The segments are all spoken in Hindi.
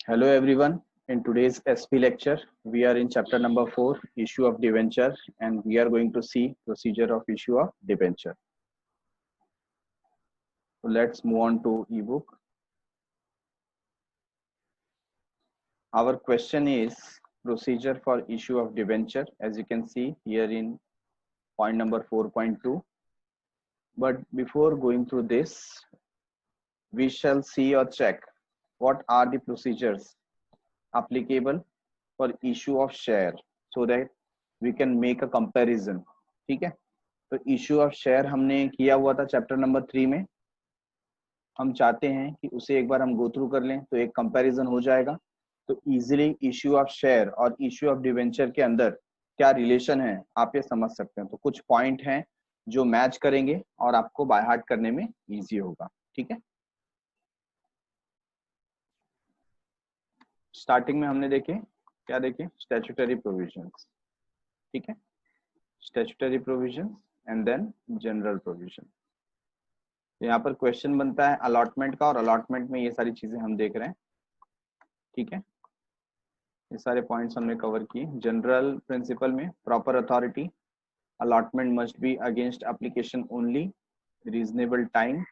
Hello everyone. In today's SP lecture, we are in chapter number 4, issue of debenture, and we are going to see procedure of issue of debenture. So let's move on to ebook. Our question is procedure for issue of debenture, as you can see here in point number 4.2. But before going through this, we shall see or check what are the procedures applicable for issue of share so that we can make a comparison. ठीक है, तो इश्यू ऑफ शेयर हमने किया हुआ था चैप्टर नंबर 3 में. हम चाहते हैं कि उसे एक बार हम गो थ्रू कर लें तो एक कंपैरिजन हो जाएगा. तो इजीली इश्यू ऑफ शेयर और इश्यू ऑफ डिवेंचर के अंदर क्या रिलेशन है आप ये समझ सकते हैं. तो कुछ पॉइंट हैं जो मैच करेंगे और आपको बाय हार्ट करने में इजी होगा. ठीक है, स्टार्टिंग में हमने देखे क्या देखे, स्टैट्यूटरी प्रोविजंस. ठीक है, statutory provisions and then general provision. यहाँ पर क्वेश्चन बनता है अलॉटमेंट का, और अलॉटमेंट में ये सारी चीजें हम देख रहे हैं. ठीक है, ये सारे पॉइंट्स हमने कवर किए. जनरल प्रिंसिपल में proper authority, allotment must be against application only, reasonable time,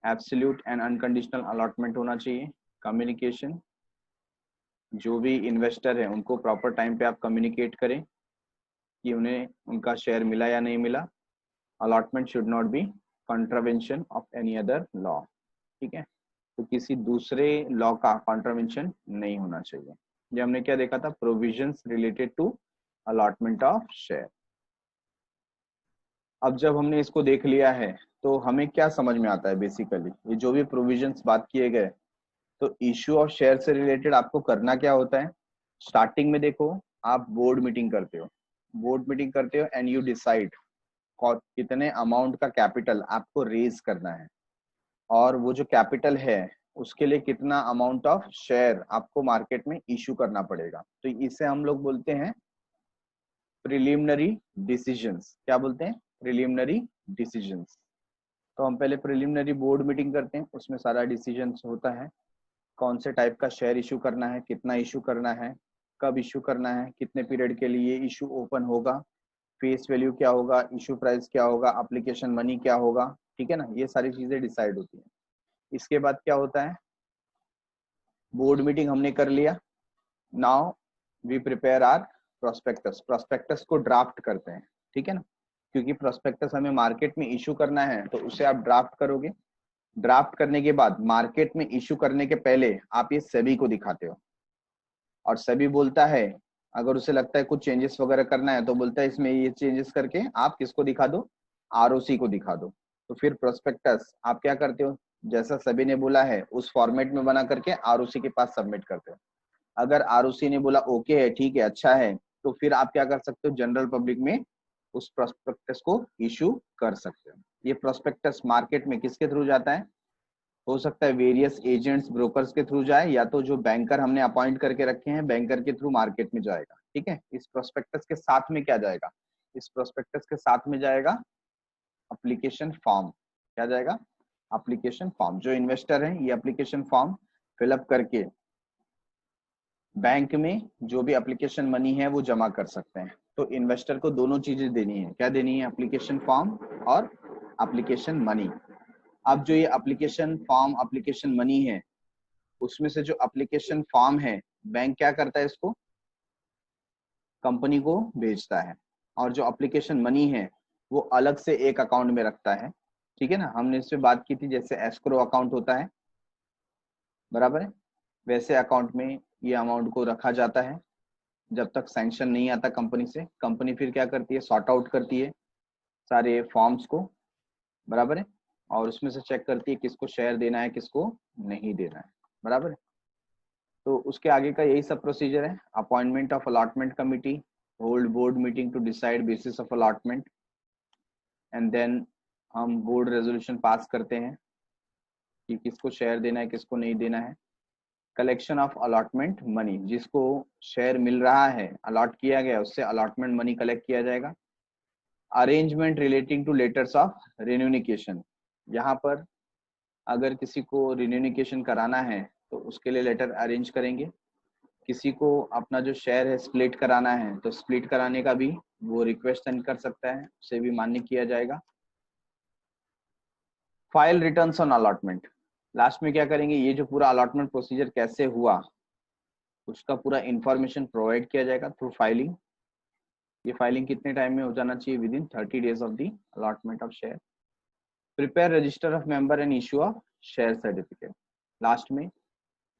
absolute and unconditional allotment होना चाहिए. कम्युनिकेशन, जो भी इन्वेस्टर है उनको प्रॉपर टाइम पे आप कम्युनिकेट करें कि उन्हें उनका शेयर मिला या नहीं मिला. Allotment should not be contravention of any other law. ठीक है, तो किसी दूसरे लॉ का कॉन्ट्रावेंशन नहीं होना चाहिए. ये हमने क्या देखा था, provisions related to allotment of share. अब जब हमने इसको देख लिया है तो हमें क्या समझ में आता है, बेसिकली ये जो भी प्रोविजंस बात किए गए, तो इश्यू ऑफ शेयर से रिलेटेड आपको करना क्या होता है. स्टार्टिंग में देखो, आप बोर्ड मीटिंग करते हो एंड यू डिसाइड कितने अमाउंट का कैपिटल आपको रेज करना है, और वो जो कैपिटल है उसके लिए कितना अमाउंट ऑफ शेयर आपको मार्केट में इशू करना पड़ेगा. तो इसे हम लोग बोलते हैं प्रिलिमिनरी डिसीजंस. क्या बोलते हैं, प्रिलिमिनरी डिसीजंस. तो हम पहले प्रिलिमिनरी बोर्ड मीटिंग करते हैं, उसमें सारा डिसीजंस होता है. कौन से टाइप का शेयर इशू करना है, कितना इशू करना है, कब इशू करना है, कितने पीरियड के लिए इशू ओपन होगा, फेस वैल्यू क्या होगा, इशू प्राइस क्या होगा, एप्लीकेशन मनी क्या होगा. ठीक है ना, ये सारी चीजें डिसाइड होती हैं. इसके बाद क्या होता है, बोर्ड मीटिंग हमने कर लिया. Now we prepare our prospectus. Prospectus को ड्राफ्ट करते हैं. ठीक है ना, क्योंकि प्रोस्पेक्टस हमें मार्केट में इशू करना है तो उसे आप ड्राफ्ट करोगे. ड्राफ्ट करने के बाद मार्केट में इशू करने के पहले आप ये सेबी को दिखाते हो, और सेबी बोलता है, अगर उसे लगता है कुछ चेंजेस वगैरह करना है तो बोलता है इसमें ये चेंजेस करके आप किसको दिखा दो, आरओसी को दिखा दो. तो फिर प्रोस्पेक्टस आप क्या करते हो, जैसा सभी ने बोला है उस फॉर्मेट में बना करके आरओसी के पास सबमिट करते हो. अगर आरओसी ने बोला ओके है, ठीक है, अच्छा है, तो फिर आप क्या कर सकते हो, जनरल पब्लिक में उस प्रोस्पेक्टस को इशू कर सकते हो. ये प्रोस्पेक्टस मार्केट में किसके थ्रू जाता है, हो सकता है वेरियस एजेंट्स ब्रोकर्स के थ्रू जाए, या तो जो बैंकर हमने अपॉइंट करके रखे हैं बैंकर के थ्रू मार्केट में जाएगा. ठीक है, इस प्रोस्पेक्टस के साथ में क्या जाएगा, इस प्रोस्पेक्टस के साथ में जाएगा एप्लीकेशन फॉर्म. क्या जाएगा, एप्लीकेशन फॉर्म. जो इन्वेस्टर है ये एप्लीकेशन फॉर्म फिलअप करके बैंक में जो भी एप्लीकेशन मनी है वो जमा कर सकते हैं. तो इन्वेस्टर को दोनों चीजें देनी है. क्या देनी है, एप्लीकेशन फॉर्म और एप्लीकेशन मनी. अब जो ये एप्लीकेशन फॉर्म एप्लीकेशन मनी है, उसमें से जो एप्लीकेशन फॉर्म है बैंक क्या करता है, इसको कंपनी को भेजता है, और जो एप्लीकेशन मनी है वो अलग से एक अकाउंट में रखता है. ठीक है ना, हमने इससे बात की थी, जैसे एस्क्रो अकाउंट होता है, बराबर है, वैसे अकाउंट में ये अमाउंट को रखा जाता है. जब तक सैंक्शन नहीं आता कंपनी से, कंपनी फिर क्या करती है, सॉर्ट आउट करती है सारे फॉर्म्स को, बराबर है, और उसमें से चेक करती है किसको शेयर देना है किसको नहीं देना है, बराबर है. तो उसके आगे का यही सब प्रोसीजर है. Appointment of allotment committee, hold board meeting to decide basis of allotment, and then हम बोर्ड रेजोल्यूशन पास करते हैं कि किसको शेयर देना है किसको नहीं देना है. कलेक्शन ऑफ अलॉटमेंट मनी, जिसको शेयर मिल रहा है अलॉट किया गया उससे अलॉटमेंट मनी कलेक्ट किया जाएगा. Arrangement relating to letters of renunciation, यहाँ पर अगर किसी को रिन्यूनिकेशन कराना है तो उसके लिए लेटर अरेंज करेंगे। किसी को अपना जो शेयर है स्प्लिट कराना है तो स्प्लिट कराने का भी वो रिक्वेस्ट सेंड कर सकता है, उसे भी मान्य किया जाएगा। File returns on allotment, last में क्या करेंगे, ये जो पूरा अलॉटमेंट प्रोसीजर कैसे हुआ उसका पूरा इंफॉर्मेशन प्रोवाइड किया जाएगा थ्रू फाइलिंग। ये फाइलिंग कितने टाइम में हो जाना चाहिए, with in 30 days of the allotment of share. Prepare register of member and issue of share certificate, last में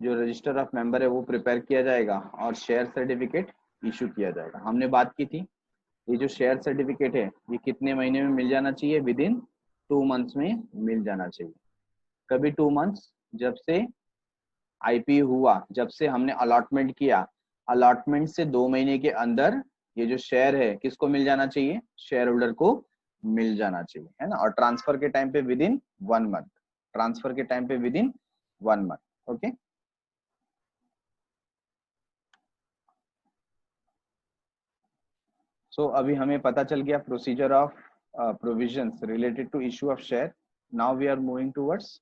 जो रजिस्टर ऑफ मेंबर है वो प्रिपेयर किया जाएगा और शेयर सर्टिफिकेट इशू किया जाएगा। हमने बात की थी ये जो शेयर सर्टिफिकेट है ये कितने महीने में मिल जाना चाहिए, विद इन 2 months में मिल जाना चाहिए। कभी 2 months, जब से आईपी हुआ, जब से हमने अलॉटमेंट किया, अलॉटमेंट से 2 महीने के अंदर ये जो शेयर है किसको मिल जाना चाहिए, शेयर होल्डर को मिल जाना चाहिए, है ना। और ट्रांसफर के टाइम पे विद इन 1 month, ट्रांसफर के टाइम पे within 1 month। Okay, so अभी हमें पता चल गया procedure of provisions related to issue of share. Now we are moving towards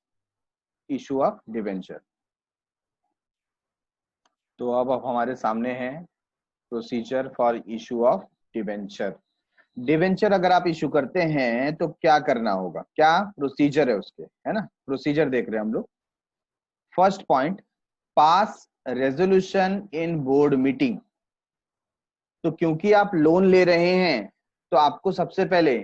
issue of debenture. तो अब हमारे सामने है procedure for issue of debenture. Debenture अगर आप इशू करते हैं तो क्या करना होगा, क्या प्रोसीजर है उसके, है ना। प्रोसीजर देख रहे हैं हम लोग। First point, pass resolution in board meeting. तो क्योंकि आप लोन ले रहे हैं तो आपको सबसे पहले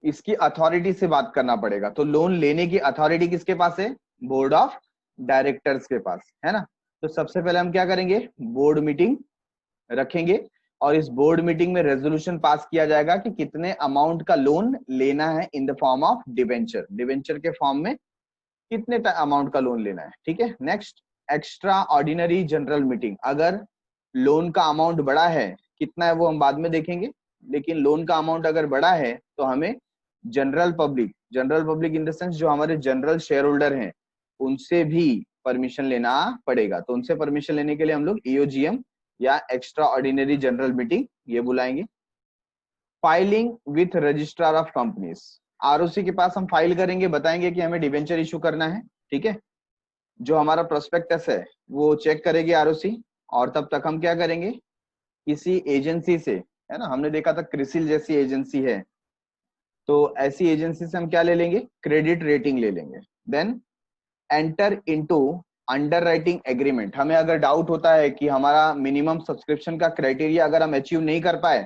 इसकी अथॉरिटी से बात करना पड़ेगा। तो लोन लेने की अथॉरिटी किसके पास है, बोर्ड ऑफ डायरेक्टर्स के पास, है ना। तो सबसे पहले हम क्या करेंगे, बोर्ड मीटिंग रखेंगे और इस बोर्ड मीटिंग में रेजोल्यूशन पास किया जाएगा कि कितने अमाउंट का लोन लेना है in the form of debenture, debenture के फॉर्म में कितने अमाउंट का लोन लेना है, ठीक है। Next, extra ordinary general meeting. अगर लोन का अमाउंट बड़ा है, कितना है वो हम बाद में देखेंगे, लेकिन लोन का अमाउंट अगर बड़ा है तो हमें general public in the sense जो हमारे जनरल शेयर होल्डर हैं उनसे भी परमिशन लेना पड़ेगा। तो उनसे परमिशन लेने के लिए हम लोग ईओजीएम या एक्स्ट्रा ऑर्डिनरी जनरल मीटिंग ये बुलाएंगे। Filing with registrar of companies, ROC के पास हम फाइल करेंगे, बताएंगे कि हमें डिवेंचर इशू करना है, ठीक है। जो हमारा प्रोस्पेक्टस है वो चेक करेगी आरओसी, और तब तक हम क्या करेंगे, किसी एजेंसी से, है ना, हमने देखा था क्रिसिल जैसी एजेंसी है, तो ऐसी एजेंसी से हम क्या ले लेंगे, क्रेडिट रेटिंग ले लेंगे। Then enter into underwriting agreement. हमें अगर डाउट होता है कि हमारा मिनिमम सब्सक्रिप्शन का क्राइटेरिया अगर हम अचीव नहीं कर पाए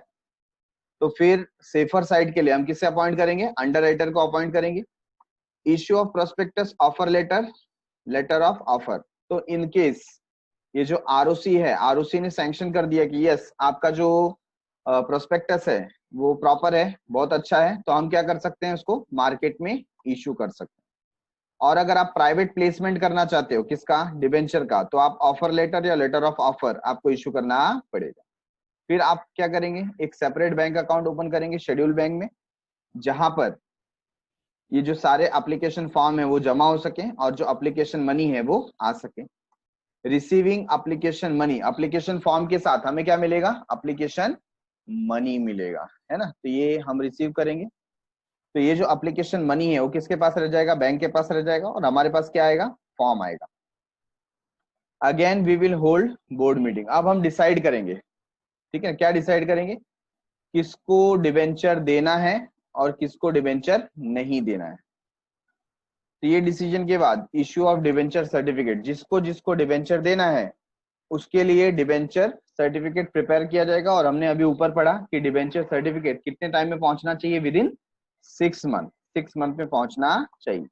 तो फिर सेफर साइड के लिए हम किससे अपॉइंट करेंगे, अंडरराइटर को अपॉइंट करेंगे। Issue of prospectus offer letter, letter of offer. तो इन केस ये जो आरओसी है, आरओसी ने सैंक्शन कर दिया कि यस आपका जो प्रोस्पेक्टस है वो प्रॉपर है, बहुत अच्छा है, तो हम क्या कर सकते हैं, उसको मार्केट में इश्यू कर सकते हैं। और अगर आप प्राइवेट प्लेसमेंट करना चाहते हो किसका, डिवेंचर का, तो आप ऑफर लेटर या लेटर ऑफ ऑफर आपको इश्यू करना पड़ेगा। फिर आप क्या करेंगे, एक सेपरेट बैंक अकाउंट ओपन करेंगे शेड्यूल बैंक में, जहां पर ये जो सारे एप्लीकेशन फॉर्म है वो जमा हो सके और जो एप्लीकेशन मनी है वो आ सके। Receiving application money, application form के साथ हमें क्या मिलेगा, एप्लीकेशन मनी मिलेगा, है ना। तो ये हम रिसीव करेंगे। तो ये जो एप्लीकेशन मनी है वो किसके पास रह जाएगा, बैंक के पास रह जाएगा, और हमारे पास क्या आएगा, फॉर्म आएगा। Again we will hold board meeting. अब हम डिसाइड करेंगे, ठीक है, क्या डिसाइड करेंगे, किसको डिवेंचर देना है और किसको डिवेंचर नहीं देना है। तो ये डिसीजन के बाद इश्यू ऑफ डिवेंचर सर्टिफिकेट, जिसको जिसको डिवेंचर देना है उसके लिए डिवेंचर सर्टिफिकेट प्रिपेयर किया जाएगा। और हमने अभी ऊपर पढ़ा कि डिवेंचर सर्टिफिकेट कितने टाइम में पहुंचना चाहिए, विद इन 6 month, 6 month में पहुंचना चाहिए।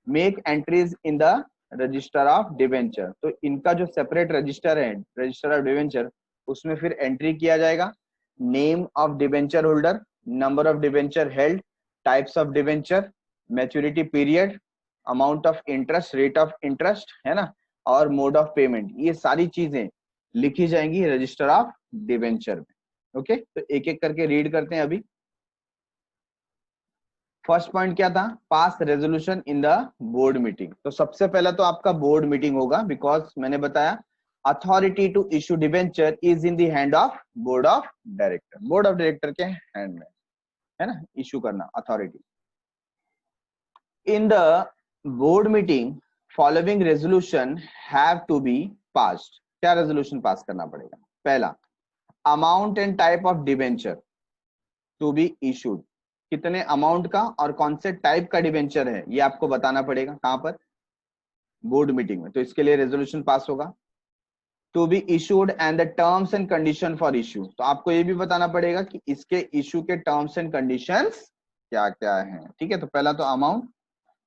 Make entries in the register of debenture, तो इनका जो सेपरेट रजिस्टर है, रजिस्टर ऑफ डिवेंचर, उसमें फिर एंट्री किया जाएगा। Name of debenture holder, number of debenture held, types of debenture, maturity period, amount of interest, rate of interest, है ना, और मोड ऑफ पेमेंट, ये सारी चीजें लिखी जाएंगी रजिस्टर ऑफ डिवेंचर में। ओके, तो एक एक करके रीड करते हैं अभी। फर्स्ट पॉइंट क्या था, pass resolution in the board meeting. तो सबसे पहला तो आपका बोर्ड मीटिंग होगा, बिकॉज मैंने बताया authority to issue debenture is in the hand of board of director, board of director के हैंड में, है ना, इशू करना authority. In the board meeting following resolution have to be passed. क्या रेजोल्यूशन पास करना पड़ेगा? पहला, amount and type of debenture to be issued. कितने अमाउंट का और कौन से टाइप का डिवेंचर है ये आपको बताना पड़ेगा। कहां पर? बोर्ड मीटिंग में। तो इसके लिए रेजोल्यूशन पास होगा। To be issued and the terms and condition for issue. तो आपको ये भी बताना पड़ेगा कि इसके इशू के टर्म्स एंड कंडीशंस क्या क्या हैं। ठीक है, तो पहला तो अमाउंट,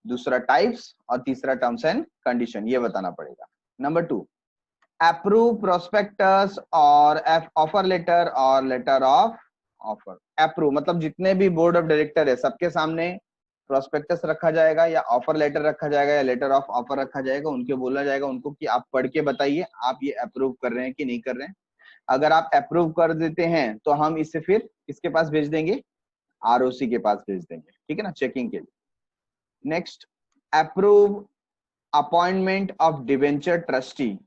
दूसरा टाइप्स और तीसरा टर्म्स एंड कंडीशन, ये बताना पड़ेगा। नंबर 2, अप्रूव प्रोस्पेक्टस और ऑफर लेटर और लेटर ऑफ ऑफर। अप्रूव मतलब जितने भी बोर्ड ऑफ डायरेक्टर है सबके सामने प्रोस्पेक्टस रखा जाएगा या ऑफर लेटर रखा जाएगा या लेटर ऑफ ऑफर रखा जाएगा। उनको बोला जाएगा उनको कि आप पढ़ के बताइए आप ये अप्रूव कर रहे हैं कि नहीं कर रहे हैं। अगर आप अप्रूव कर देते हैं तो हम इसे फिर किसके पास भेज देंगे? आरओसी के पास भेज देंगे। ठीक है ना, चेकिंग के लिए। Next, approve appointment of debenture trustee.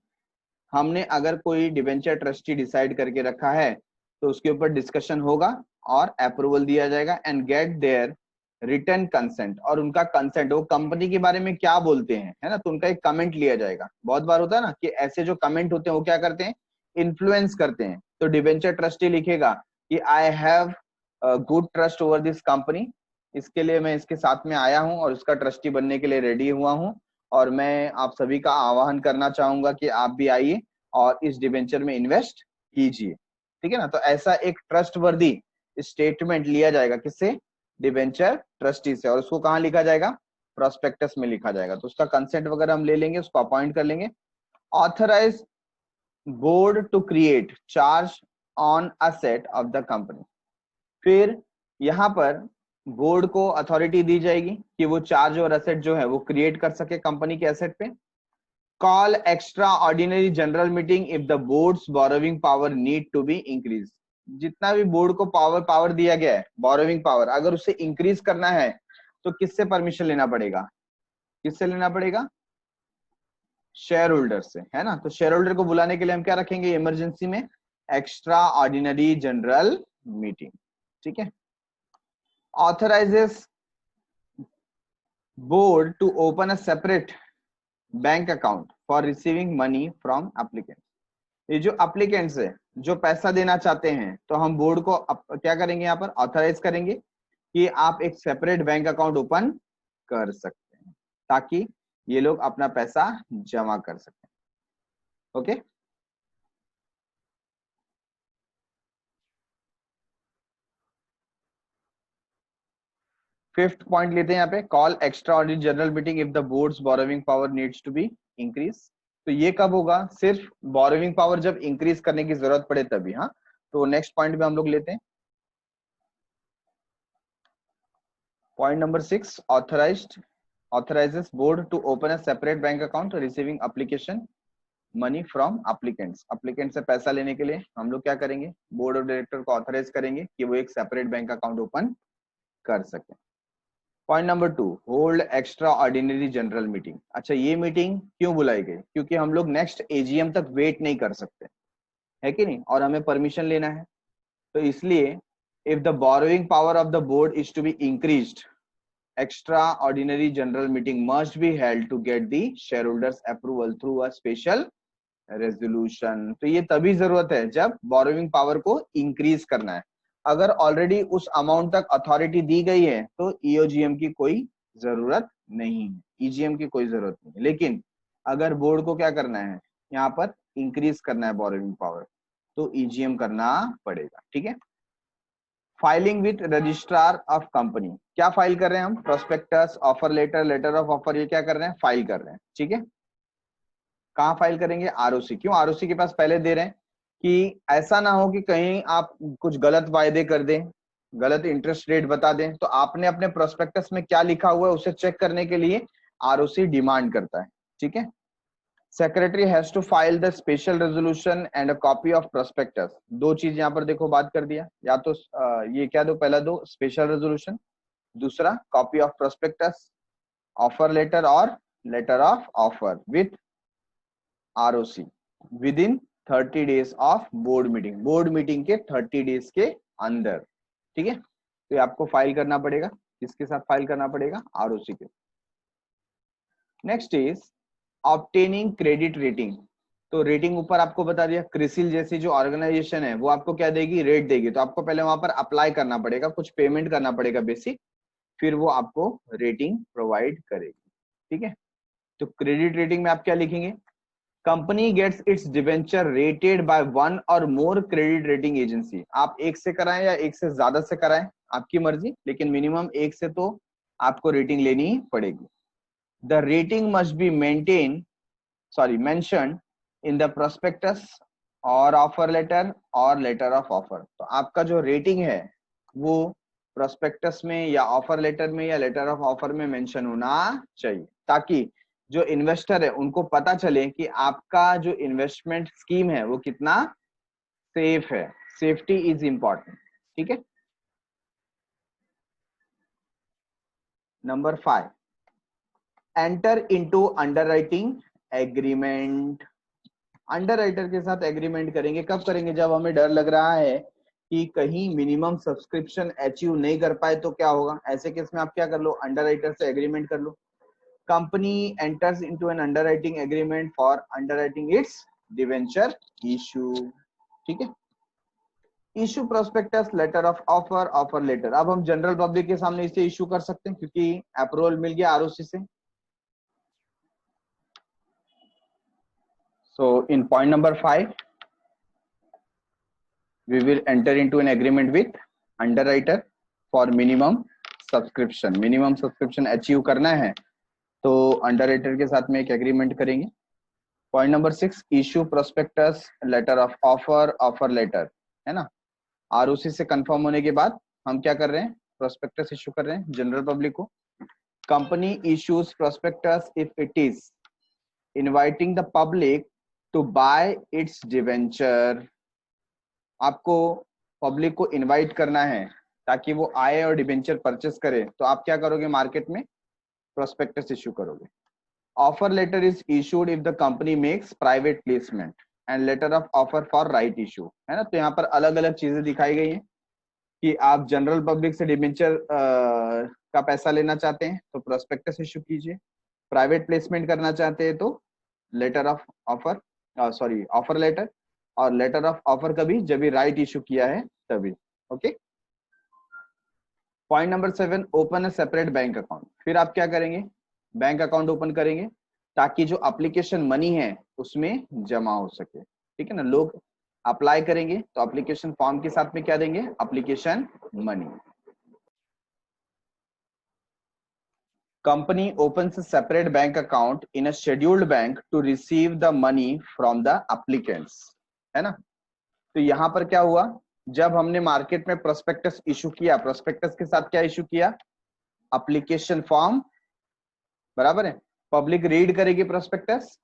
हमने अगर कोई डिवेंचर ट्रस्टी डिसाइड करके रखा है तो उसके ऊपर डिस्कशन होगा और अप्रूवल दिया जाएगा and get their return consent. और उनका कंसेंट, वो कंपनी के बारे में क्या बोलते हैं, है ना, तो उनका एक कमेंट लिया जाएगा। बहुत बार होता है ना कि ऐसे जो कमेंट होते हैं वो क्या करते हैं? इन्फ्लुएंस करते हैं। तो डिवेंचर ट्रस्टी लिखेगा कि I have good trust over this company, इसके लिए मैं इसके साथ में आया हूं और उसका ट्रस्टी बनने के लिए रेडी हुआ हूं और मैं आप सभी का आह्वान करना चाहूंगा कि आप भी आइए और इस डिवेंचर में इन्वेस्ट कीजिए। ठीक है ना, तो ऐसा एक ट्रस्ट वर्दी स्टेटमेंट लिया जाएगा किससे? डिवेंचर ट्रस्टी से। और उसको कहाँ लिखा जाएगा? प्रोस्पेक्टस में लिखा जाएगा। तो उसका कंसेंट वगैरह हम ले लेंगे, उसको अपॉइंट कर लेंगे। Authorise board to create charge on asset of the company. फिर यहाँ पर बोर्ड को अथॉरिटी दी जाएगी कि वो चार्ज और असेट जो है वो क्रिएट कर सके कंपनी के एसेट पे। Call extraordinary general meeting if the board's borrowing power need to be increase. जितना भी बोर्ड को पावर दिया गया है, बोरोविंग पावर, अगर उसे इंक्रीज करना है तो किससे परमिशन लेना पड़ेगा? किससे लेना पड़ेगा? शेयर होल्डर से, है ना। तो शेयर होल्डर को बुलाने के लिए हम क्या रखेंगे इमरजेंसी में? Extraordinary general meeting. ठीक है। Authorises board to open a separate bank account for receiving money from applicant. ये जो एप्लीकेंट्स है जो पैसा देना चाहते हैं तो हम बोर्ड को क्या करेंगे? यहाँ पर ऑथराइज करेंगे कि आप एक सेपरेट बैंक अकाउंट ओपन कर सकते हैं ताकि ये लोग अपना पैसा जमा कर सकें। ओके, फिफ्थ पॉइंट लेते हैं यहाँ पे, call extraordinary general meeting if the board's borrowing power needs to be increase. तो ये कब होगा? सिर्फ बोरोविंग पावर जब इंक्रीज करने की जरूरत पड़े तभी। हाँ, तो नेक्स्ट पॉइंट में हम लोग लेते हैं point number 6, authorizes board to open a separate bank account receiving application money from applicants। applicant से पैसा लेने के लिए हम लोग क्या करेंगे? बोर्ड ऑफ डायरेक्टर को ऑथराइज करेंगे कि वो एक सेपरेट बैंक अकाउंट ओपन कर सके। Point number 2, hold extra ordinary general meeting. अच्छा, ये मीटिंग क्यों बुलाई गई? क्योंकि हम लोग नेक्स्ट एजीएम तक वेट नहीं कर सकते, है कि नहीं, और हमें परमिशन लेना है। तो इसलिए if the borrowing power of the board is to be increased, extraordinary general meeting must be held to get the shareholders approval through a special resolution। तो ये तभी जरूरत है जब बोरोइंग पावर को इंक्रीज करना है। अगर ऑलरेडी उस अमाउंट तक अथॉरिटी दी गई है तो ईओजीएम की कोई जरूरत नहीं है, ईजीएम की कोई जरूरत नहीं है। लेकिन अगर बोर्ड को क्या करना है? यहाँ पर इंक्रीज करना है बोरोइंग पावर, तो ईजीएम करना पड़ेगा। ठीक है। Filing with registrar of company. क्या फाइल कर रहे हैं हम? Prospectus, offer letter, letter of offer, ये क्या कर रहे हैं? फाइल कर रहे हैं। ठीक है। कहाँ फाइल करेंगे? आरओसी। क्यों आरओसी के पास पहले दे रहे हैं? कि ऐसा ना हो कि कहीं आप कुछ गलत वायदे कर दें, गलत इंटरेस्ट रेट बता दें। तो आपने अपने प्रोस्पेक्टस में क्या लिखा हुआ है उसे चेक करने के लिए आरओसी डिमांड करता है। ठीक है। Secretary has to file the special resolution and a copy of prospectus. दो चीज यहाँ पर देखो बात कर दिया, या तो ये क्या दो, पहला दो स्पेशल रेजोल्यूशन, दूसरा copy of prospectus, offer letter और letter of offer with ROC within 30 days of board meeting. Board meeting के 30 डेज के अंदर। ठीक है। तो ये आपको फाइल करना पड़ेगा। किसके साथ फाइल करना पड़ेगा? आरओसी के। Next is obtaining credit rating, तो रेटिंग ऊपर आपको बता दिया, क्रिसिल जैसी जो ऑर्गेनाइजेशन है वो आपको क्या देगी, रेट देगी, तो आपको पहले वहां पर अप्लाई करना पड़ेगा, कुछ पेमेंट करना पड़ेगा बेसिक, फिर वो आपको रेटिंग प्रोवाइड करेगी। ठीक है, तो क्रेडिट रेटिंग में आप क्या लिखेंगे, company gets its debenture rated by one or more credit rating agency, आप एक से कराएं या एक से ज्यादा से कराएं आपकी मर्जी, लेकिन मिनिमम एक से तो आपको रेटिंग लेनी ही पड़ेगी। The rating must be mentioned in the prospectus और ऑफर लेटर और लेटर ऑफ ऑफर, तो आपका जो रेटिंग है वो प्रोस्पेक्टस में या ऑफर लेटर में या लेटर ऑफ ऑफर में मेंशन होना चाहिए, ताकि जो इन्वेस्टर है उनको पता चले कि आपका जो इन्वेस्टमेंट स्कीम है वो कितना सेफ है। Safety is important. ठीक है, number 5, enter into underwriting agreement. Underwriter के साथ एग्रीमेंट करेंगे, कब करेंगे, जब हमें डर लग रहा है कि कहीं मिनिमम सब्सक्रिप्शन अचीव नहीं कर पाए तो क्या होगा, ऐसे केस में आप क्या कर लो, अंडरराइटर से एग्रीमेंट कर लो। Company enters into an underwriting agreement for underwriting its debenture issue. ठीक है, issue prospectus, letter of offer, offer letter, अब हम जनरल पब्लिक के सामने इसे इशू कर सकते हैं क्योंकि अप्रूवल मिल गया आरओसी से। So in point number 5, we will enter into an agreement with underwriter for minimum subscription. Minimum subscription achieve करना है तो underwriter के साथ में एक agreement करेंगे। Point number 6, issue prospectus, letter of offer, offer letter, है ना। ROC से कंफर्म होने के बाद हम क्या कर रहे हैं, prospectus issue कर रहे हैं जनरल पब्लिक को। Company issues prospectus if it is inviting the public to buy its debenture। आपको पब्लिक को इनवाइट करना है ताकि वो आए और डिबेंचर परचेस करे, तो आप क्या करोगे, मार्केट में प्रोस्पेक्टस इशू करोगे। Offer letter is issued if the company makes private placement and letter of offer for right issue, है ना। तो यहाँ पर अलग अलग चीजें दिखाई गई हैं कि आप जनरल पब्लिक से डिबेंचर का पैसा लेना चाहते हैं तो प्रोस्पेक्टस इशू कीजिए, प्राइवेट प्लेसमेंट करना चाहते हैं तो letter of offer, sorry offer letter, और लेटर ऑफ ऑफर कभी जब भी राइट इशू किया है तभी। Okay, point number 7, open a separate bank account. फिर आप क्या करेंगे, बैंक अकाउंट ओपन करेंगे ताकि जो एप्लीकेशन मनी है उसमें जमा हो सके। ठीक है ना, लोग अप्लाई करेंगे तो एप्लीकेशन फॉर्म के साथ में क्या देंगे, application money. Company opens a separate bank account in a scheduled bank to receive the money from the applicants, है ना। तो यहां पर क्या हुआ, जब हमने मार्केट में प्रोस्पेक्टस इशू किया, प्रोस्पेक्टस के साथ क्या इशू किया, एप्लीकेशन फॉर्म, बराबर है। पब्लिक रीड करेगी प्रोस्पेक्टस,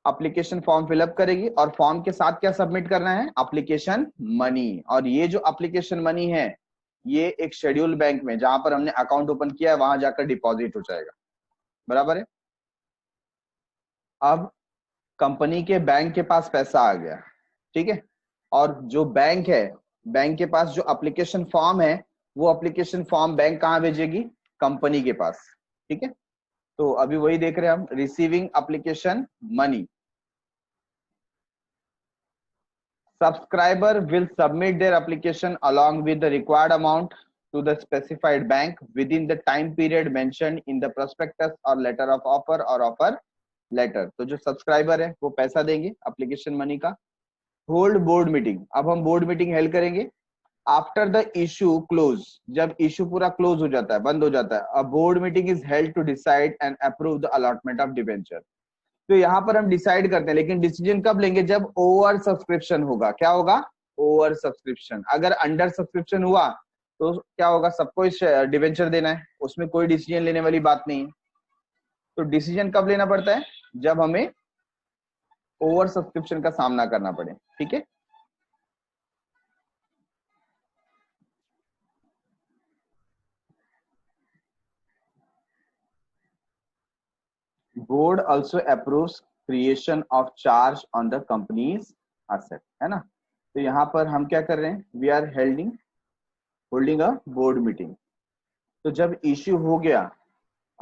एप्लीकेशन फॉर्म फिलअप करेगी और फॉर्म के साथ क्या सबमिट करना है, एप्लीकेशन मनी। और ये जो एप्लीकेशन मनी है ये एक शेड्यूल बैंक में जहां पर हमने अकाउंट ओपन किया है वहां जाकर डिपॉजिट हो जाएगा, बराबर है। अब कंपनी के बैंक के पास पैसा आ गया, ठीक है, और जो बैंक है, बैंक के पास जो एप्लीकेशन फॉर्म है वो एप्लीकेशन फॉर्म बैंक कहाँ भेजेगी, कंपनी के पास। ठीक है, तो अभी वही देख रहे हैं हम, receiving application money. Subscriber will submit their application along with the required amount to the specified bank within the time period mentioned in the prospectus or letter of offer or offer letter। तो जो सब्सक्राइबर है वो पैसा देंगे एप्लीकेशन मनी का। होल्ड बोर्ड मीटिंग, अब हम बोर्ड मीटिंग हेल्ड करेंगे आफ्टर द इशू क्लोज, जब इशू पूरा क्लोज हो जाता है, बंद हो जाता है, a board meeting is held to decide and approve the allotment of debenture. तो यहाँ पर हम डिसाइड करते हैं, लेकिन डिसीजन कब लेंगे, जब ओवर सब्सक्रिप्शन होगा। क्या होगा, ओवर सब्सक्रिप्शन। अगर अंडर सब्सक्रिप्शन हुआ तो क्या होगा, सबको डिवेंचर देना है, उसमें कोई डिसीजन लेने वाली बात नहीं है। तो डिसीजन कब लेना पड़ता है, जब हमें ओवर सब्सक्रिप्शन का सामना करना पड़े। ठीक है, board also approves creation of charge on the companies asset, है ना। तो यहाँ पर हम क्या कर रहे हैं, we are holding a board meeting. तो जब इश्यू हो गया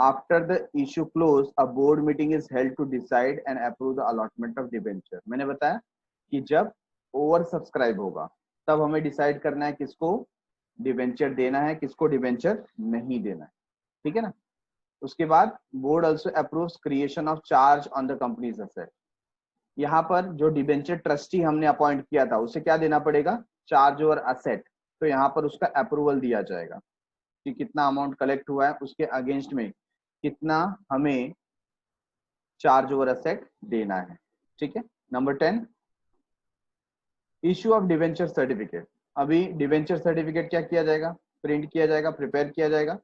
after the issue close a board meeting is held to decide and approve the allotment of debenture. मैंने बताया कि जब ओवर सब्सक्राइब होगा तब हमें डिसाइड करना है किसको डिबेंचर देना है, किसको डिबेंचर नहीं देना है, ठीक है ना। उसके बाद board also approves creation of charge on the companies asset. यहाँ पर जो डिबेंचर ट्रस्टी हमने अपॉइंट किया था उसे क्या देना पड़ेगा, चार्ज और असेट। तो यहाँ पर उसका अप्रूवल दिया जाएगा कि कितना अमाउंट कलेक्ट हुआ है, उसके अगेंस्ट में कितना हमें चार्ज और असेट देना है, ठीक है। Number 10, issue of debenture certificate. अभी डिबेंचर सर्टिफिकेट क्या किया जाएगा, प्रिंट किया जाएगा, प्रिपेयर किया जाएगा।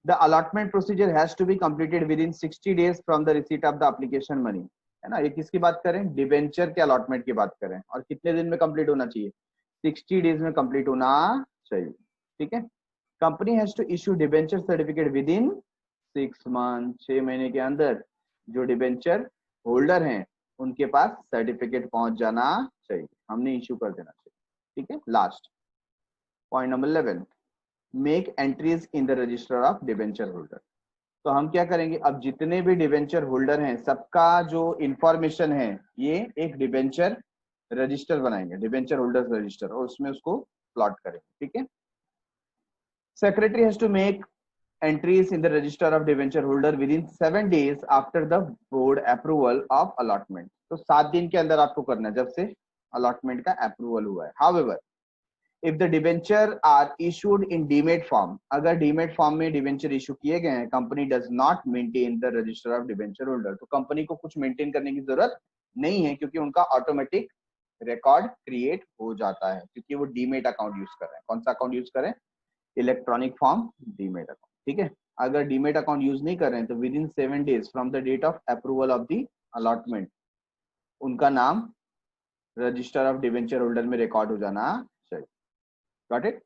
The allotment procedure has to be completed within 60 days from the receipt of the application money, है ना। ये किसकी बात करें, डिबेंचर के अलॉटमेंट की बात करें। और कितने दिन में कंप्लीट होना चाहिए, 60 डेज में कंप्लीट होना चाहिए, ठीक है। Company has to issue debenture certificate within 6 month, 6 महीने के अंदर जो डिबेंचर होल्डर हैं उनके पास सर्टिफिकेट पहुंच जाना चाहिए, हमने इशू कर देना चाहिए, ठीक है। Last point number 11, make entries in the register of debenture holder. तो हम क्या करेंगे, अब जितने भी डिबेंचर होल्डर हैं सबका जो इंफॉर्मेशन है ये एक डिबेंचर रजिस्टर बनाएंगे, डिबेंचर होल्डर्स रजिस्टर, और उसमें उसको प्लॉट करेंगे, ठीक है। Secretary has to make entries in the register of debenture holder within 7 days after the board approval of allotment। तो 7 दिन के अंदर आपको करना है जब से allotment का अप्रूवल हुआ है। However, if the debenture are issued in demat form, अगर demat form में debenture issue किए गए हैं, company does not maintain the register of debenture holder। तो कंपनी को कुछ मेंटेन करने की जरूरत नहीं है क्योंकि उनका ऑटोमेटिक रिकॉर्ड क्रिएट हो जाता है, क्योंकि वो डीमेट अकाउंट यूज कर रहे हैं। कौन सा अकाउंट यूज करें, इलेक्ट्रॉनिक फॉर्म डीमेट अकाउंट, ठीक है। अगर डीमेट अकाउंट यूज नहीं कर रहे हैं तो within 7 days from the date of approval of the allotment उनका नाम रजिस्टर ऑफ डिबेंचर होल्डर में रिकॉर्ड हो जाना चाहिए। Got it.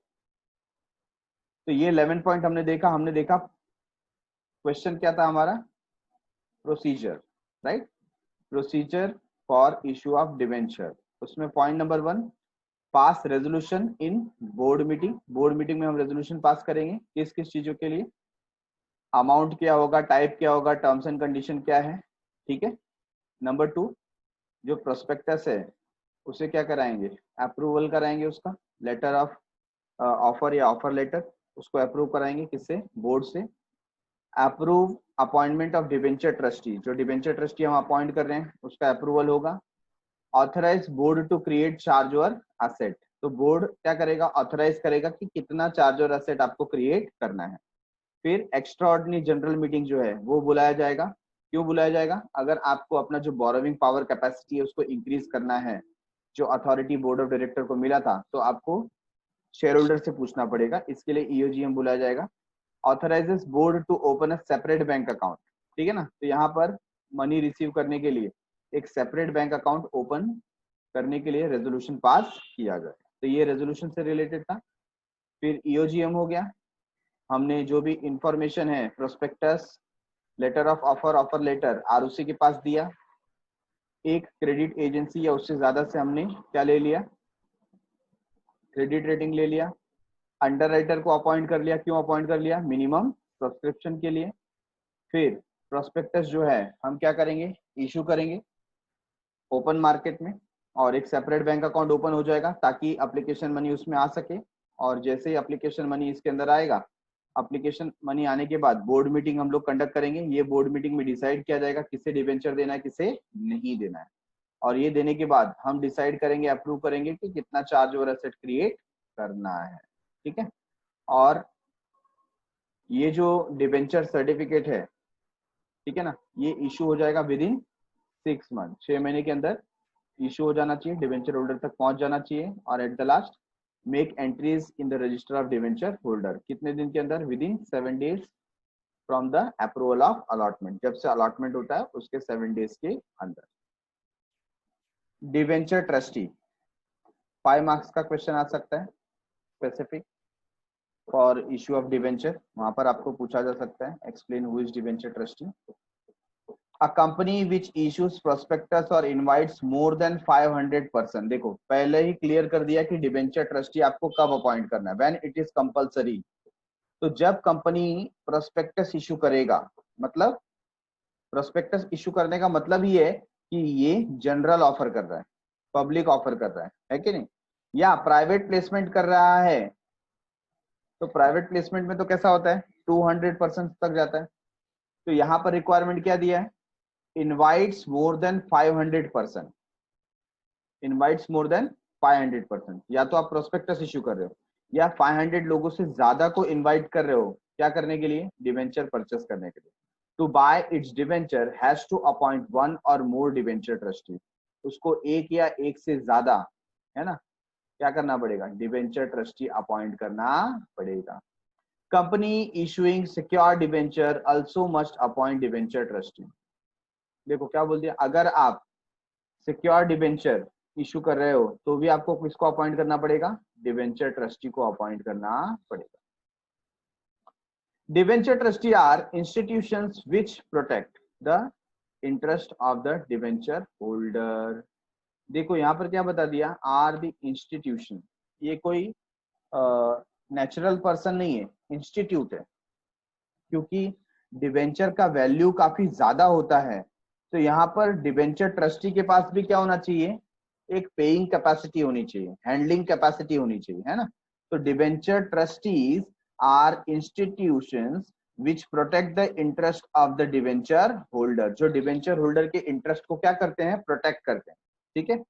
तो ये 11 पॉइंट हमने देखा क्वेश्चन क्या था हमारा, procedure, right, procedure for issue of debenture. उसमें point number 1, pass resolution in board meeting. Board meeting में हम रेजोल्यूशन पास करेंगे किस किस चीजों के लिए, अमाउंट क्या होगा, टाइप क्या होगा, टर्म्स एंड कंडीशन क्या है, ठीक है। नंबर 2, जो प्रोस्पेक्टस है उसे क्या कराएंगे, अप्रूवल कराएंगे, उसका लेटर ऑफ ऑफर या ऑफर लेटर उसको अप्रूव कराएंगे, किससे, बोर्ड से। Approve appointment of debenture trustee, जो डिबेंचर ट्रस्टी हम अपॉइंट कर रहे हैं उसका अप्रूवल होगा। Authorise board to create charge or asset, तो बोर्ड क्या करेगा, ऑथराइज करेगा कि कितना चार्ज और असेट आपको क्रिएट करना है। फिर एक्स्ट्रा ऑर्डिनरी जनरल मीटिंग जो है वो बुलाया जाएगा। क्यों बुलाया जाएगा, अगर आपको अपना जो बोरोविंग पावर कैपेसिटी है उसको इंक्रीज करना है, जो अथॉरिटी बोर्ड ऑफ डायरेक्टर को मिला था, तो आपको शेयर होल्डर से पूछना पड़ेगा, इसके लिए ईओजीएम बुलाया जाएगा। Authorises board to open a separate bank account, ठीक है ना। तो यहाँ पर मनी रिसीव करने के लिए एक सेपरेट बैंक अकाउंट ओपन करने के लिए रेजोल्यूशन पास किया जाए, तो ये रेजोल्यूशन से रिलेटेड था। फिर ईओजीएम हो गया, हमने जो भी इंफॉर्मेशन है prospectus, letter of offer, offer letter ROC के पास दिया। एक क्रेडिट एजेंसी या उससे ज्यादा से हमने क्या ले लिया, क्रेडिट रेटिंग ले लिया। अंडरराइटर को अपॉइंट कर लिया, क्यों अपॉइंट कर लिया, मिनिमम सब्सक्रिप्शन के लिए। फिर प्रोस्पेक्टस जो है हम क्या करेंगे, इशू करेंगे ओपन मार्केट में, और एक सेपरेट बैंक अकाउंट ओपन हो जाएगा ताकि एप्लीकेशन मनी उसमें आ सके। और जैसे ही एप्लीकेशन मनी इसके अंदर आएगा, एप्लीकेशन मनी आने के बाद बोर्ड मीटिंग हम लोग कंडक्ट करेंगे। ये बोर्ड मीटिंग में डिसाइड किया जाएगा किसे डिबेंचर देना है, किसे नहीं देना है। और ये देने के बाद हम डिसाइड करेंगे, अप्रूव करेंगे कि कितना चार्ज और एसेट क्रिएट करना है, ठीक है। और ये जो डिबेंचर सर्टिफिकेट है, ठीक है ना, ये इशू हो जाएगा विद इन 6 मंथ, 6 महीने के अंदर इशू हो जाना चाहिए, डिबेंचर होल्डर तक पहुंच जाना चाहिए। और at the last make entries in the register of debenture holder, कितने दिन के अंदर, with in 7 days from the approval of allotment, जब से अलॉटमेंट होता है उसके 7 डेज के अंदर। डिबेंचर ट्रस्टी 5 मार्क्स का क्वेश्चन आ सकता है, specific for issue of debenture, वहां पर आपको पूछा जा सकता है, explain who is debenture trustee. A company which issues prospectus or invites more than 500 person, देखो पहले ही क्लियर कर दिया कि डिबेंचर ट्रस्टी आपको कब अपॉइंट करना है, व्हेन इट इज कंपलसरी। तो जब कंपनी प्रोस्पेक्टस इशू करेगा, मतलब प्रोस्पेक्टस इशू करने का मतलब ये है कि ये जनरल ऑफर कर रहा है, पब्लिक ऑफर कर रहा है कि नहीं, या प्राइवेट प्लेसमेंट कर रहा है। तो प्राइवेट प्लेसमेंट में तो कैसा होता है, 200% तक जाता है। तो यहाँ पर रिक्वायरमेंट क्या दिया है, invites more than 500%, invites more than 500%। या तो आप प्रोस्पेक्टस इशू कर रहे हो या 500 लोगों से ज्यादा को इनवाइट कर रहे हो, क्या करने के लिए, डिवेंचर परचेस करने के लिए। To buy its debenture has to appoint one or more debenture trustee, उसको एक या एक से ज्यादा, है ना, क्या करना पड़ेगा, डिवेंचर ट्रस्टी अपॉइंट करना पड़ेगा। Company issuing secure debenture also must appoint debenture trustee. देखो क्या बोल दिया, अगर आप सिक्योर डिवेंचर इशू कर रहे हो तो भी आपको किसको अपॉइंट करना पड़ेगा, डिवेंचर ट्रस्टी को अपॉइंट करना पड़ेगा। Debenture trustee are institutions which protect the interest of the debenture holder. देखो यहाँ पर क्या बता दिया, आर द इंस्टीट्यूशन, ये कोई नेचुरल पर्सन नहीं है, इंस्टीट्यूट है, क्योंकि डिवेंचर का वैल्यू काफी ज्यादा होता है। तो यहाँ पर डिवेंचर ट्रस्टी के पास भी क्या होना चाहिए, एक पेइंग कैपेसिटी होनी चाहिए, हैंडलिंग कैपेसिटी होनी चाहिए, है ना। तो debenture trustees are institutions which protect the interest of the debenture holder, जो डिवेंचर होल्डर के इंटरेस्ट को क्या करते हैं, प्रोटेक्ट करते हैं, ठीक है।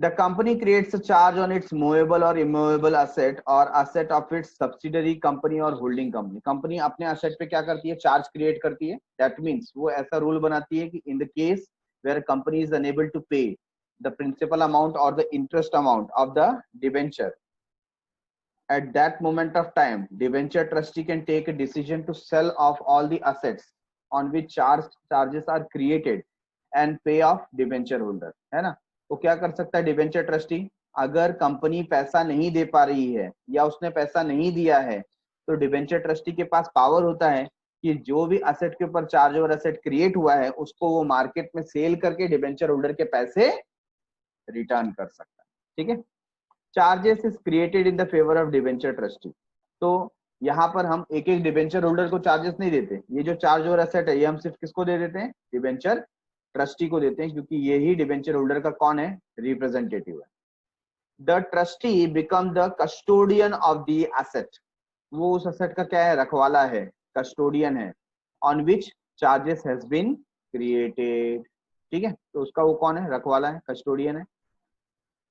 The company creates a charge on its movable or immovable asset or asset of its subsidiary company or holding company. Company अपने asset पे क्या करती है, चार्ज क्रिएट करती है। That means वो ऐसा रूल बनाती है कि in the case where a company is unable to pay the principal amount or the interest amount of the debenture, at that moment of time, debenture trustee can take a decision to sell off all the assets on which charges are created and pay off debenture holder, है ना। वो क्या कर सकता है डिवेंचर ट्रस्टी, अगर कंपनी पैसा नहीं दे पा रही है या उसने पैसा नहीं दिया है, तो डिवेंचर ट्रस्टी के पास पावर होता है कि जो भी असेट के ऊपर चार्ज और असेट क्रिएट हुआ है उसको वो मार्केट में सेल करके डिवेंचर होल्डर के पैसे रिटर्न कर सकता है, ठीक है। Charges is created in the favour of debenture trustee. तो यहाँ पर हम एक एक डिवेंचर होल्डर को चार्जेस नहीं देते, ये जो चार्ज और एसेट है ये हम सिर्फ किसको दे देते हैं, डिवेंचर ट्रस्टी को देते हैं, क्योंकि ये ही डिवेंचर होल्डर का कौन है, रिप्रेजेंटेटिव है। The trustee become the custodian of the asset, वो उस एसेट का क्या है, रखवाला है, कस्टोडियन है, on which charges has been created, ठीक है। तो उसका वो कौन है, रखवाला है, कस्टोडियन है।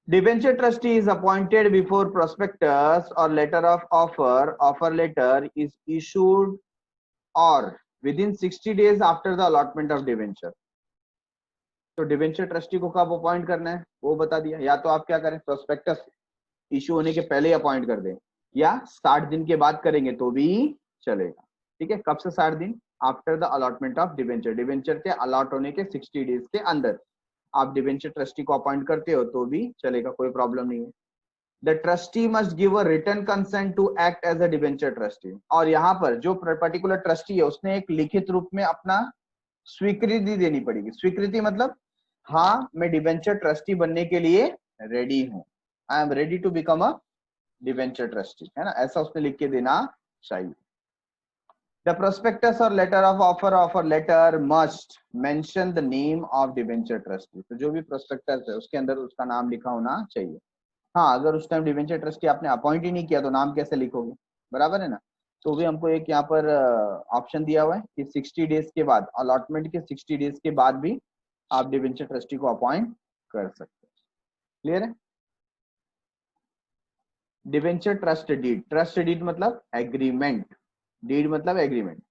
Debenture trustee is appointed before prospectus or letter of offer letter is issued or within 60 days after the allotment of debenture. तो डिवेंचर ट्रस्टी को कब अपॉइंट करना है वो बता दिया, या तो आप क्या करें, प्रोस्पेक्टस इशू होने के पहले अपॉइंट कर दें या 60 दिन के बाद करेंगे तो भी चलेगा, ठीक है। कब से 60 दिन, after the allotment of debenture, debenture के अलॉट होने के 60 डेज के अंदर आप डिवेंचर ट्रस्टी को अपॉइंट करते हो तो भी चलेगा, कोई प्रॉब्लम नहीं है। The trustee must give a written consent to act as a debenture trustee, और यहाँ पर जो पर्टिकुलर ट्रस्टी है उसने एक लिखित रूप में अपना स्वीकृति देनी पड़ेगी। स्वीकृति मतलब हाँ मैं डिवेंचर ट्रस्टी बनने के लिए रेडी हूँ, I am ready to become a debenture trustee, है ना, ऐसा उसने लिख के देना चाहिए। The prospectus or letter of offer letter must mention the name of debenture trustee। तो जो भी prospectus है उसके अंदर उसका नाम लिखा होना चाहिए। हाँ, अगर उस टाइम डिवेंचर ट्रस्टी आपने अपॉइंट ही नहीं किया तो नाम कैसे लिखोगे, बराबर है ना। तो भी हमको एक यहाँ पर ऑप्शन दिया हुआ है कि 60 डेज के बाद, अलॉटमेंट के 60 डेज के बाद भी आप डिवेंचर ट्रस्टी को अपॉइंट कर सकते हैं। क्लियर है। Debenture trust deed, trust deed मतलब एग्रीमेंट, डीड मतलब agreement.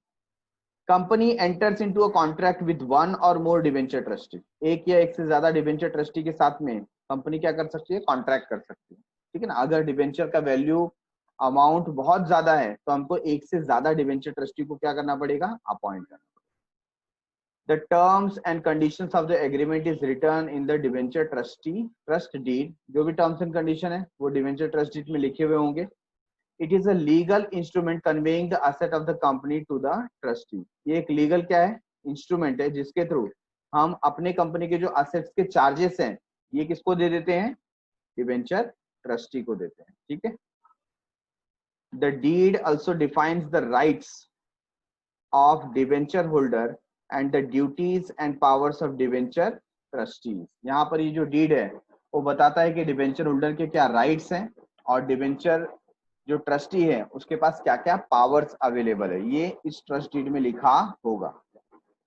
Company enters into a contract with one or more debenture trustee, एक या एक से ज्यादा डिवेंचर ट्रस्टी के साथ में कंपनी क्या कर सकती है, कॉन्ट्रैक्ट कर सकती है, ठीक है ना। अगर डिवेंचर का वैल्यू अमाउंट बहुत ज्यादा है तो हमको एक से ज्यादा डिवेंचर ट्रस्टी को क्या करना पड़ेगा, अपॉइंट करना पड़ेगा। The terms and conditions of the agreement is written in the debenture trustee trust deed, जो भी terms and condition है वो debenture trust deed में लिखे हुए होंगे। It is a legal instrument conveying the asset of the company to the trustee। ये एक legal क्या है, इंस्ट्रूमेंट है जिसके थ्रू हम अपने कंपनी के जो assets के चार्जेस हैं ये किसको दे देते हैं, डिवेंचर ट्रस्टी को देते हैं, ठीक है। The deed also defines the rights of debenture holder and the duties and powers of debenture trustees। यहाँ पर ये जो डीड है वो बताता है कि डिबेंचर होल्डर के क्या राइट्स हैं और डिबेंचर जो ट्रस्टी है उसके पास क्या क्या पावर्स अवेलेबल है, ये इस ट्रस्ट डीड में लिखा होगा।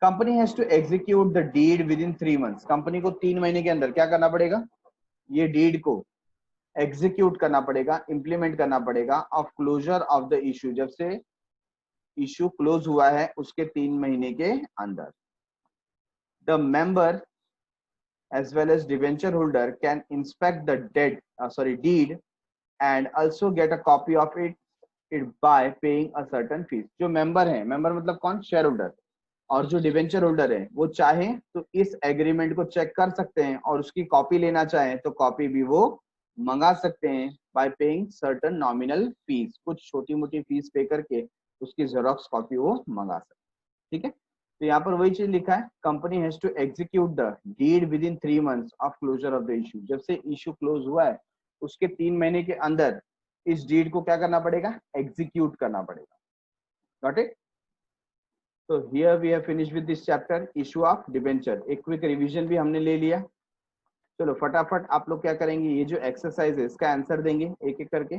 Company has to execute the deed within 3 months. Company को 3 महीने के अंदर क्या करना पड़ेगा, ये डीड को एग्जीक्यूट करना पड़ेगा, इंप्लीमेंट करना पड़ेगा of closure of the issue, जब से इश्यू क्लोज हुआ है उसके 3 महीने के अंदर। The member as well as debenture holder can inspect the deed and also get a copy of it by paying a certain fees। जो मेंबर है, मेंबर मतलब कौन, शेयर होल्डर, और जो डिबेंचर होल्डर है वो चाहे तो इस एग्रीमेंट को चेक कर सकते हैं और उसकी कॉपी लेना चाहे तो कॉपी भी वो मंगा सकते हैं bye paying certain nominal fees, कुछ छोटी मोटी फीस पे करके उसकी जेरोक्स कॉपी वो मंगा सकते हैं। ठीक है, तो यहाँ पर वही चीज लिखा है, company has to execute the deed within 3 months of closure of the issue. जब से इशू क्लोज हुआ है उसके 3 महीने के अंदर इस डीड को क्या करना पड़ेगा, एग्जीक्यूट करना पड़ेगा। Got it? तो here we have finished with this chapter, issue of debenture. एक क्विक रिवीजन भी हमने ले लिया। चलो फटाफट आप लोग क्या करेंगे, ये जो एक्सरसाइज है इसका आंसर देंगे एक एक करके।